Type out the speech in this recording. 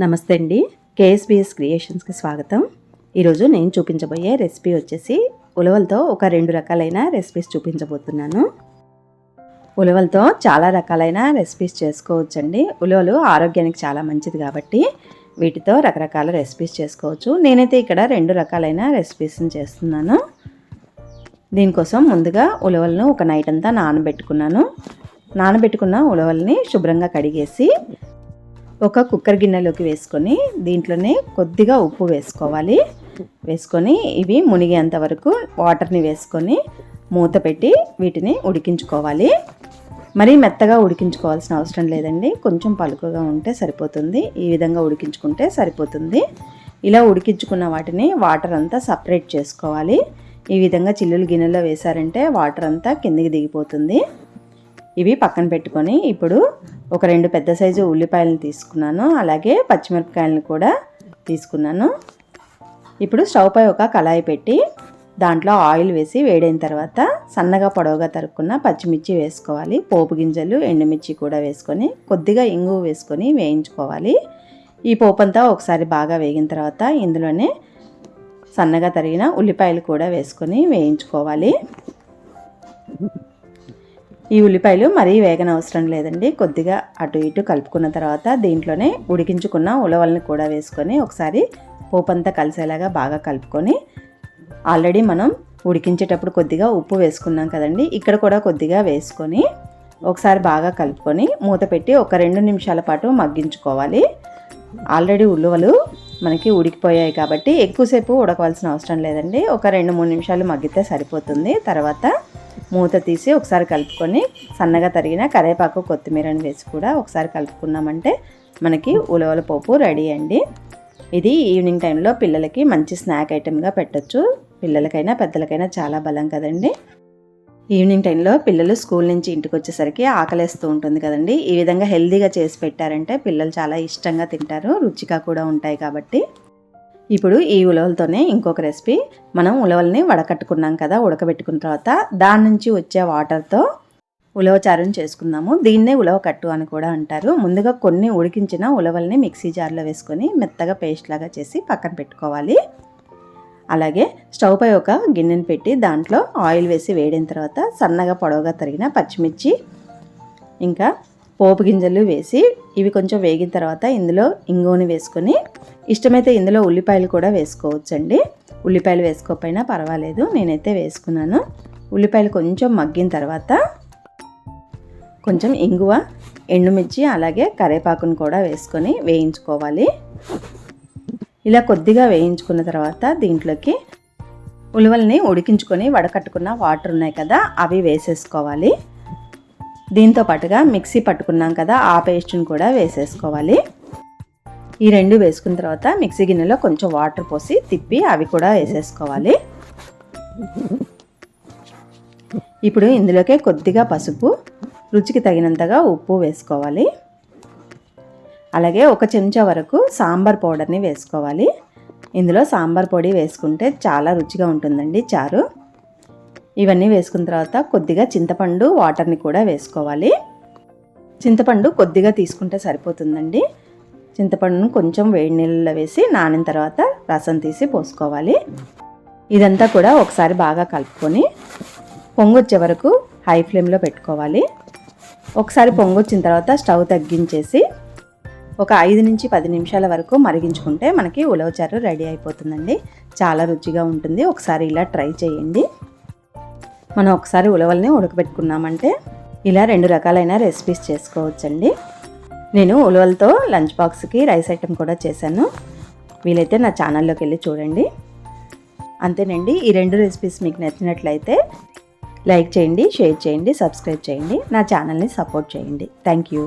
నమస్తే అండి. కేఎస్బిఎస్ క్రియేషన్స్కి స్వాగతం. ఈరోజు నేను చూపించబోయే రెసిపీ వచ్చేసి ఉలవలతో ఒక 2 రకాలైన రెసిపీస్ చూపించబోతున్నాను. ఉలవలతో చాలా రకాలైన రెసిపీస్ చేసుకోవచ్చండి. ఉలవలు ఆరోగ్యానికి చాలా మంచిది కాబట్టి వీటితో రకరకాల రెసిపీస్ చేసుకోవచ్చు. నేనైతే ఇక్కడ 2 రకాలైన రెసిపీస్ని చేస్తున్నాను. దీనికోసం ముందుగా ఉలవలను ఒక నైట్ అంతా నానబెట్టుకున్న ఉలవల్ని శుభ్రంగా కడిగేసి ఒక కుక్కర్ గిన్నెలోకి వేసుకొని దీంట్లోనే కొద్దిగా ఉప్పు వేసుకొని ఇవి మునిగేంత వరకు వాటర్ని వేసుకొని మూత పెట్టి వీటిని ఉడికించుకోవాలి. మరీ మెత్తగా ఉడికించుకోవాల్సిన అవసరం లేదండి, కొంచెం పలుకుగా ఉంటే సరిపోతుంది. ఈ విధంగా ఉడికించుకుంటే సరిపోతుంది. ఇలా ఉడికించుకున్న వాటిని వాటర్ అంతా సపరేట్ చేసుకోవాలి. ఈ విధంగా చిల్లులు గిన్నెలో వేశారంటే వాటర్ అంతా కిందికి దిగిపోతుంది. ఇవి పక్కన పెట్టుకొని ఇప్పుడు ఒక 2 పెద్ద సైజు ఉల్లిపాయలను తీసుకున్నాను, అలాగే పచ్చిమిరపకాయలను కూడా తీసుకున్నాను. ఇప్పుడు స్టవ్ పై ఒక కళాయి పెట్టి దాంట్లో ఆయిల్ వేసి వేడైన తర్వాత సన్నగా పొడవుగా తరుక్కున్న పచ్చిమిర్చి వేసుకోవాలి. పోపు గింజలు, ఎండుమిర్చి కూడా వేసుకొని కొద్దిగా ఇంగువ వేసుకొని వేయించుకోవాలి. ఈ పోపు అంతా ఒకసారి బాగా వేగిన తర్వాత ఇందులోనే సన్నగా తరిగిన ఉల్లిపాయలు కూడా వేసుకొని వేయించుకోవాలి. ఈ ఉల్లిపాయలు మరీ వేగనవసరం లేదండి, కొద్దిగా అటు ఇటు కలుపుకున్న తర్వాత దీంట్లోనే ఉడికించుకున్న ఉలవల్ని కూడా వేసుకొని ఒకసారి పోపంతా కలిసేలాగా బాగా కలుపుకొని, ఆల్రెడీ మనం ఉడికించేటప్పుడు కొద్దిగా ఉప్పు వేసుకున్నాం కదండి, ఇక్కడ కూడా కొద్దిగా వేసుకొని ఒకసారి బాగా కలుపుకొని మూత పెట్టి ఒక 2 నిమిషాల పాటు మగ్గించుకోవాలి. ఆల్రెడీ ఉలవలు మనకి ఉడికిపోయాయి కాబట్టి ఎక్కువసేపు ఉడకవలసిన అవసరం లేదండి, ఒక 2-3 నిమిషాలు మగ్గితే సరిపోతుంది. తర్వాత మూత తీసి ఒకసారి కలుపుకొని సన్నగా తరిగిన కరివేపాకు, కొత్తిమీరని వేసి కూడా ఒకసారి కలుపుకున్నామంటే మనకి ఉలవల పోపు రెడీ అండి. ఇది ఈవినింగ్ టైంలో పిల్లలకి మంచి స్నాక్ ఐటెంగా పెట్టచ్చు. పిల్లలకైనా పెద్దలకైనా చాలా బలం కదండి. ఈవినింగ్ టైంలో పిల్లలు స్కూల్ నుంచి ఇంటికి వచ్చేసరికి ఆకలేస్తూ ఉంటుంది కదండి. ఈ విధంగా హెల్తీగా చేసి పెట్టారంటే పిల్లలు చాలా ఇష్టంగా తింటారు, రుచిగా కూడా ఉంటాయి కాబట్టి. ఇప్పుడు ఈ ఉలవలతోనే ఇంకొక రెసిపీ, మనం ఉలవల్ని వడకట్టుకున్నాం కదా, ఉడకబెట్టుకున్న తర్వాత దాని నుంచి వచ్చే వాటర్తో ఉలవచారుని చేసుకుందాము. దీన్నే ఉలవకట్టు అని కూడా అంటారు. ముందుగా కొన్ని ఉడికించిన ఉలవల్ని మిక్సీ జార్లో వేసుకొని మెత్తగా పేస్ట్ లాగా చేసి పక్కన పెట్టుకోవాలి. అలాగే స్టవ్ పై ఒక గిన్నెని పెట్టి దాంట్లో ఆయిల్ వేసి వేడిన తర్వాత సన్నగా పొడవుగా తరిగిన పచ్చిమిర్చి ఇంకా పోపు గింజలు వేసి ఇవి కొంచెం వేగిన తర్వాత ఇందులో ఇంగువని వేసుకొని, ఇష్టమైతే ఇందులో ఉల్లిపాయలు కూడా వేసుకోవచ్చండి. ఉల్లిపాయలు వేసుకోకపోయినా పర్వాలేదు, నేనైతే వేసుకున్నాను. ఉల్లిపాయలు కొంచెం మగ్గిన తర్వాత కొంచెం ఇంగువ, ఎండుమిర్చి అలాగే కరివేపాకును కూడా వేసుకొని వేయించుకోవాలి. ఇలా కొద్దిగా వేయించుకున్న తర్వాత దీంట్లోకి ఉలవల్ని ఉడికించుకొని వడకట్టుకున్న వాటర్ ఉన్నాయి కదా, అవి వేసేసుకోవాలి. దీంతో పాటుగా మిక్సీ పట్టుకున్నాం కదా, ఆ పేస్ట్ని కూడా వేసేసుకోవాలి. ఈ 2 వేసుకున్న తర్వాత మిక్సీ గిన్నెలో కొంచెం వాటర్ పోసి తిప్పి అవి కూడా వేసేసుకోవాలి. ఇప్పుడు ఇందులోకే కొద్దిగా పసుపు, రుచికి తగినంతగా ఉప్పు వేసుకోవాలి. అలాగే 1 చెంచా వరకు సాంబార్ పౌడర్ని వేసుకోవాలి. ఇందులో సాంబార్ పొడి వేసుకుంటే చాలా రుచిగా ఉంటుందండి చారు. ఇవన్నీ వేసుకున్న తర్వాత కొద్దిగా చింతపండు వాటర్ని కూడా వేసుకోవాలి. చింతపండు కొద్దిగా తీసుకుంటే సరిపోతుందండి. చింతపండును కొంచెం వేడి నీళ్ళలో వేసి నానిన తర్వాత రసం తీసి పోసుకోవాలి. ఇదంతా కూడా ఒకసారి బాగా కలుపుకొని పొంగొచ్చే వరకు హై ఫ్లేమ్లో పెట్టుకోవాలి. ఒకసారి పొంగొచ్చిన తర్వాత స్టవ్ తగ్గించేసి ఒక 5-10 నిమిషాల వరకు మరిగించుకుంటే మనకి ఉలవచారు రెడీ అయిపోతుందండి. చాలా రుచిగా ఉంటుంది, ఒకసారి ఇలా ట్రై చేయండి. మనం ఒకసారి ఉలవల్ని ఉడకబెట్టుకున్నామంటే ఇలా 2 రకాలైన రెసిపీస్ చేసుకోవచ్చండి. నేను ఉలవలతో లంచ్ బాక్స్కి రైస్ ఐటెం కూడా చేశాను, వీలైతే నా ఛానల్లోకి వెళ్ళి చూడండి. అంతేనండి, ఈ 2 రెసిపీస్ మీకు నచ్చినట్లయితే లైక్ చేయండి, షేర్ చేయండి, సబ్స్క్రైబ్ చేయండి, నా ఛానల్ని సపోర్ట్ చేయండి. Thank you.